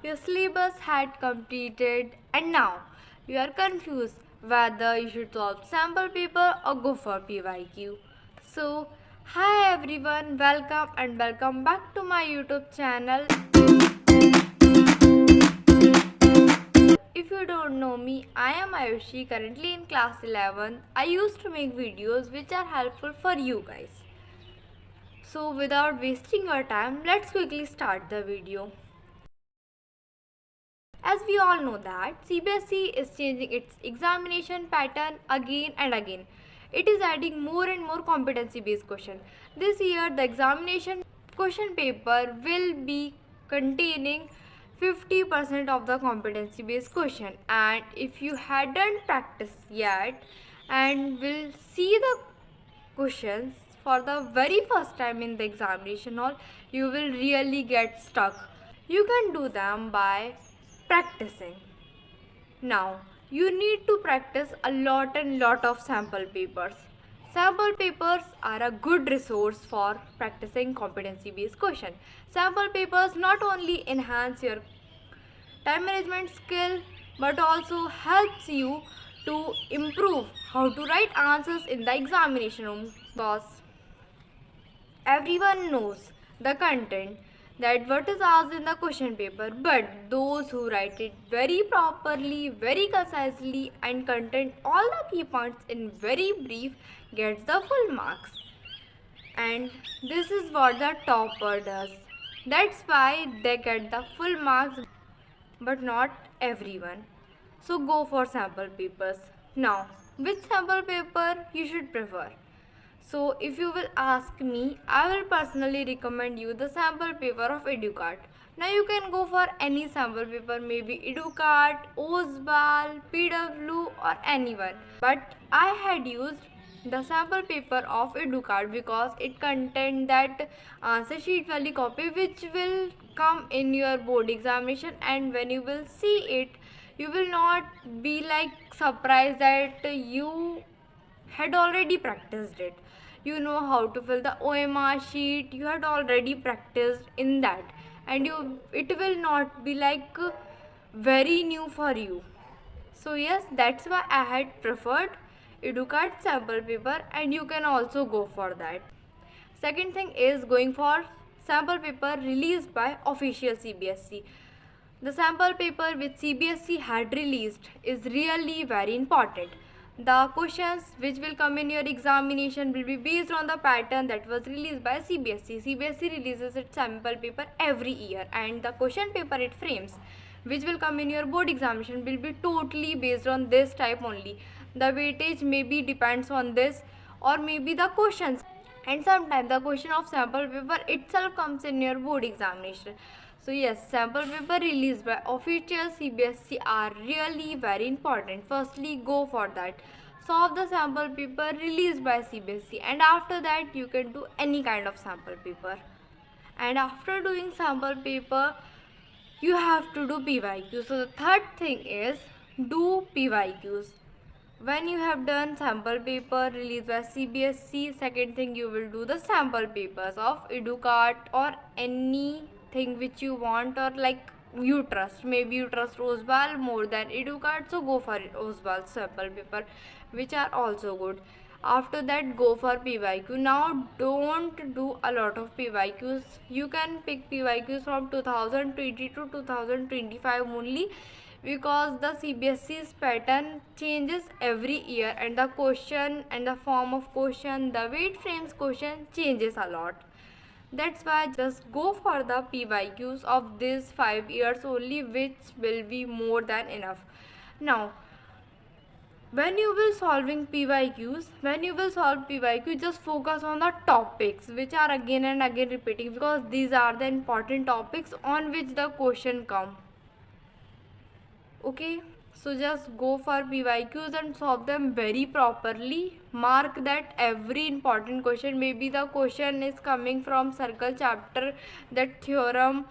Your syllabus had completed and now you are confused whether you should solve sample paper or go for PYQ. So, hi everyone, welcome back to my YouTube channel. If you don't know me, I am Ayushi, currently in class 11. I used to make videos which are helpful for you guys. So without wasting your time, let's quickly start the video. As we all know that CBSE is changing its examination pattern again and again. It is adding more and more competency based questions. This year the examination question paper will be containing 50% of the competency based question, and if you hadn't practiced yet and will see the questions for the very first time in the examination hall, you will really get stuck. You can do them by practicing. Now, you need to practice a lot and lot of sample papers. Sample papers are a good resource for practicing competency based question. Sample papers not only enhance your time management skill but also helps you to improve how to write answers in the examination room, because everyone knows the content that what is asked in the question paper, but those who write it very properly, very concisely and contain all the key points in very brief gets the full marks. And this is what the topper does. That's why they get the full marks, but not everyone. So go for sample papers. Now, which sample paper you should prefer? So if you will ask me, I will personally recommend you the sample paper of EduCart. Now you can go for any sample paper, maybe EduCart, OSBAL, PW or anyone. But I had used the sample paper of EduCart because it contained that answer sheet wali copy which will come in your board examination, and when you will see it, you will not be like surprised that you had already practiced it. You know how to fill the OMR sheet, you had already practiced in that, and it will not be like very new for you. So yes, that's why I had preferred EduCard sample paper, and you can also go for that. Second thing is going for sample paper released by official CBSE. The sample paper which CBSE had released is really very important. The questions which will come in your examination will be based on the pattern that was released by CBSE. CBSE releases its sample paper every year, and the question paper it frames which will come in your board examination will be totally based on this type only. The weightage maybe depends on this, or maybe the questions, and sometimes the question of sample paper itself comes in your board examination. So yes, sample paper released by official CBSE are really very important. Firstly, go for that. Solve the sample paper released by CBSE, and after that you can do any kind of sample paper. And after doing sample paper, you have to do PYQ. So the third thing is do PYQs. When you have done sample paper released by CBSE, second thing you will do the sample papers of EduCart or anything which you want, or like you trust. Maybe you trust OSBAL more than EduCart, so go for OSBAL sample paper, which are also good. After that, go for PYQ. Now don't do a lot of PYQs. You can pick PYQs from 2020 to 2025 only, because the CBSE's pattern changes every year, and the question and the form of question, the way it frames question changes a lot. That's why just go for the PYQs of these 5 years only, which will be more than enough. Now, when you will solve PYQ, just focus on the topics which are again and again repeating, because these are the important topics on which the question come. Okay, so just go for PYQs and solve them very properly. Mark that every important question, maybe the question is coming from circle chapter, that theorem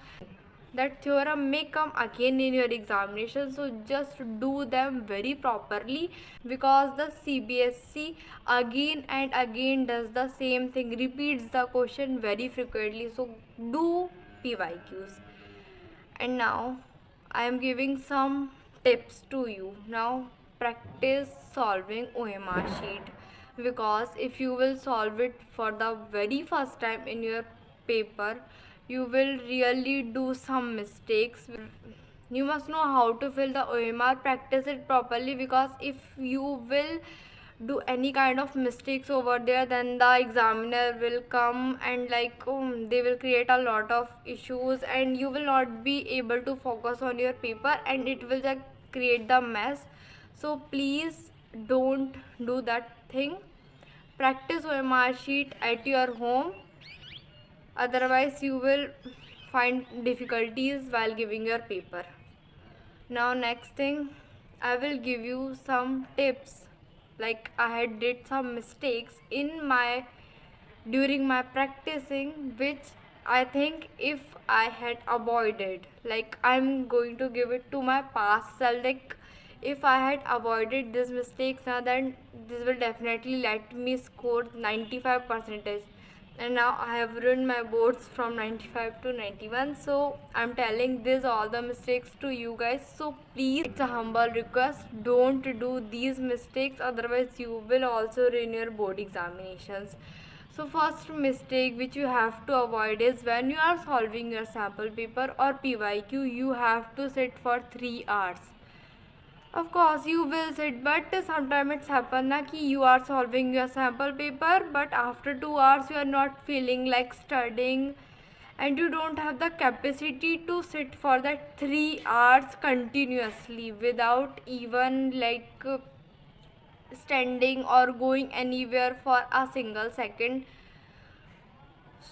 may come again in your examination, so just do them very properly, because the CBSE again and again does the same thing, repeats the question very frequently. So do PYQs. And now I am giving some tips to you. Now practice solving OMR sheet, because if you will solve it for the very first time in your paper, you will really do some mistakes. You must know how to fill the OMR, practice it properly, because if you will do any kind of mistakes over there, then the examiner will come and they will create a lot of issues, and you will not be able to focus on your paper, and it will just create the mess. So please don't do that thing. Practice OMR sheet at your home, otherwise you will find difficulties while giving your paper. Now next thing, I will give you some tips. Like I had did some mistakes in my during my practicing, which I think if I had avoided, like I'm going to give it to my past self, like if I had avoided these mistakes now, then this will definitely let me score 95 percentage, and now I have ruined my boards from 95 to 91. So I'm telling this all the mistakes to you guys. So please, it's a humble request, don't do these mistakes, otherwise you will also ruin your board examinations. So first mistake which you have to avoid is when you are solving your sample paper or PYQ, you have to sit for 3 hours. Of course you will sit, but sometimes it's happen na ki you are solving your sample paper, but after 2 hours you are not feeling like studying, and you don't have the capacity to sit for that 3 hours continuously without even standing or going anywhere for a single second.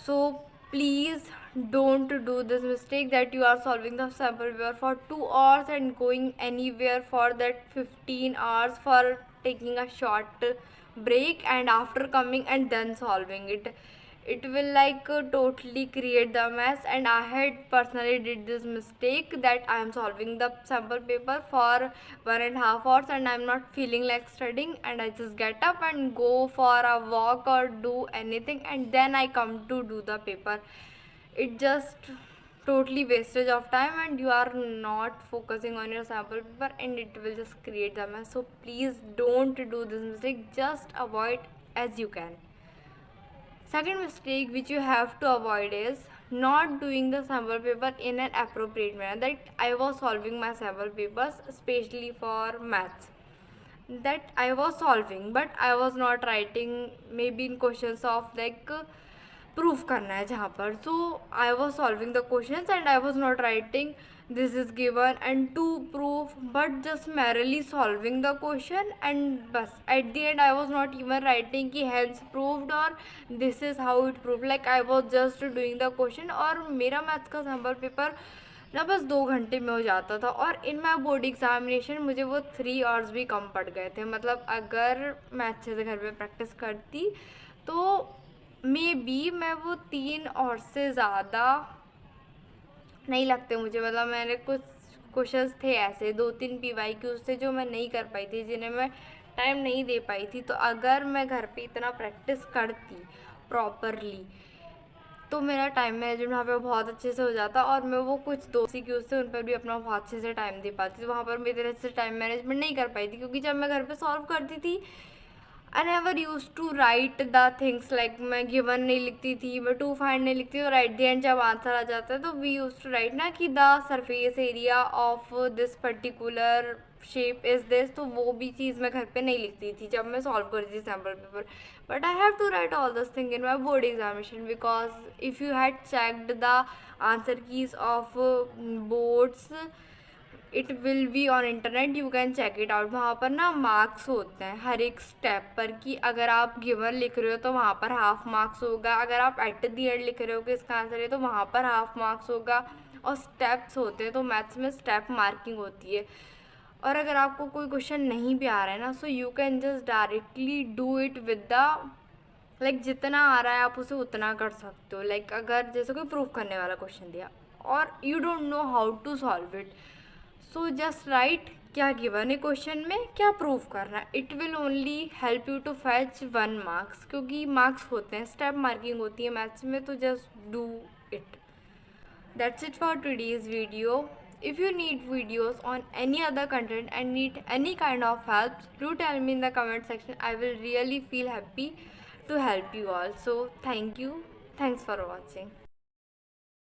So please don't do this mistake that you are solving the sample paper for 2 hours and going anywhere for that 15 hours for taking a short break, and after coming and then solving it. It will totally create the mess, and I had personally did this mistake that I am solving the sample paper for 1.5 hours and I'm not feeling like studying, and I just get up and go for a walk or do anything, and then I come to do the paper. It just totally wastage of time, and you are not focusing on your sample paper, and it will just create the mess. So please don't do this mistake, just avoid as you can. Second mistake which you have to avoid is not doing the sample paper in an appropriate manner. That I was solving my sample papers, especially for maths, that I was solving, but I was not writing, maybe in questions of proof करना है जहाँ पर. So I was solving the questions and I was not writing this is given and to prove, but just merely solving the question, and bas at the end I was not even writing ki hence proved or this is how it proved. Like I was just doing the question, और मेरा maths का sample paper ना बस 2 घंटे में हो जाता था, और इन माई बोर्ड एग्जामिनेशन मुझे वो 3 आवर्स भी कम पड़ गए थे. मतलब अगर मैं अच्छे से घर पे प्रैक्टिस करती तो मे बी मैं वो 3 और से ज़्यादा नहीं लगते मुझे. मतलब मैंने कुछ क्वेश्चंस थे ऐसे 2-3 PYQs थे जो मैं नहीं कर पाई थी, जिन्हें मैं टाइम नहीं दे पाई थी. तो अगर मैं घर पे इतना प्रैक्टिस करती प्रॉपरली तो मेरा टाइम मैनेजमेंट वहाँ पे बहुत अच्छे से हो जाता, और मैं वो कुछ 2 CQs थे उन पर भी अपना बहुत अच्छे से टाइम दे पाती. तो वहाँ पर मैं इतने अच्छे से टाइम मैनेजमेंट नहीं कर पाई थी, क्योंकि जब मैं घर पे सॉल्व करती थी I never used to write the things, like मैं given नहीं लिखती थी, मैं to find नहीं लिखती, और at the end जब आंसर आ जाता है तो we used to write ना कि the surface area of this particular shape is this. तो वो भी चीज़ मैं घर पे नहीं लिखती थी जब मैं सॉल्व करती थी sample paper. But I have to write all this thing in my board examination, because if you had checked the answer keys of boards, it will be on internet, you can check it out. वहाँ पर ना marks होते हैं हर एक step पर, कि अगर आप गिवन लिख रहे हो तो वहाँ पर हाफ मार्क्स होगा, अगर आप एट द एंड लिख रहे हो कि इसका आंसर है तो वहाँ पर हाफ मार्क्स होगा, और स्टेप्स होते हैं. तो मैथ्स में स्टेप मार्किंग होती है. और अगर आपको कोई क्वेश्चन नहीं भी आ रहा है ना, so you can just directly do it with the जितना आ रहा है आप उसे उतना कर सकते हो. अगर जैसे कोई प्रूफ करने वाला क्वेश्चन दिया और you don't know how to solve it, so just write क्या गिवन है क्वेश्चन में, क्या प्रूफ करना है. It will only help you to fetch 1 marks, क्योंकि मार्क्स होते हैं, स्टेप मार्किंग होती है मैथ्स में. तो just do it. That's it for today's video. If you need videos on any other content and need any kind of help, do tell me in the comment section. I will really feel happy to help you all. So thank you. Thanks for watching.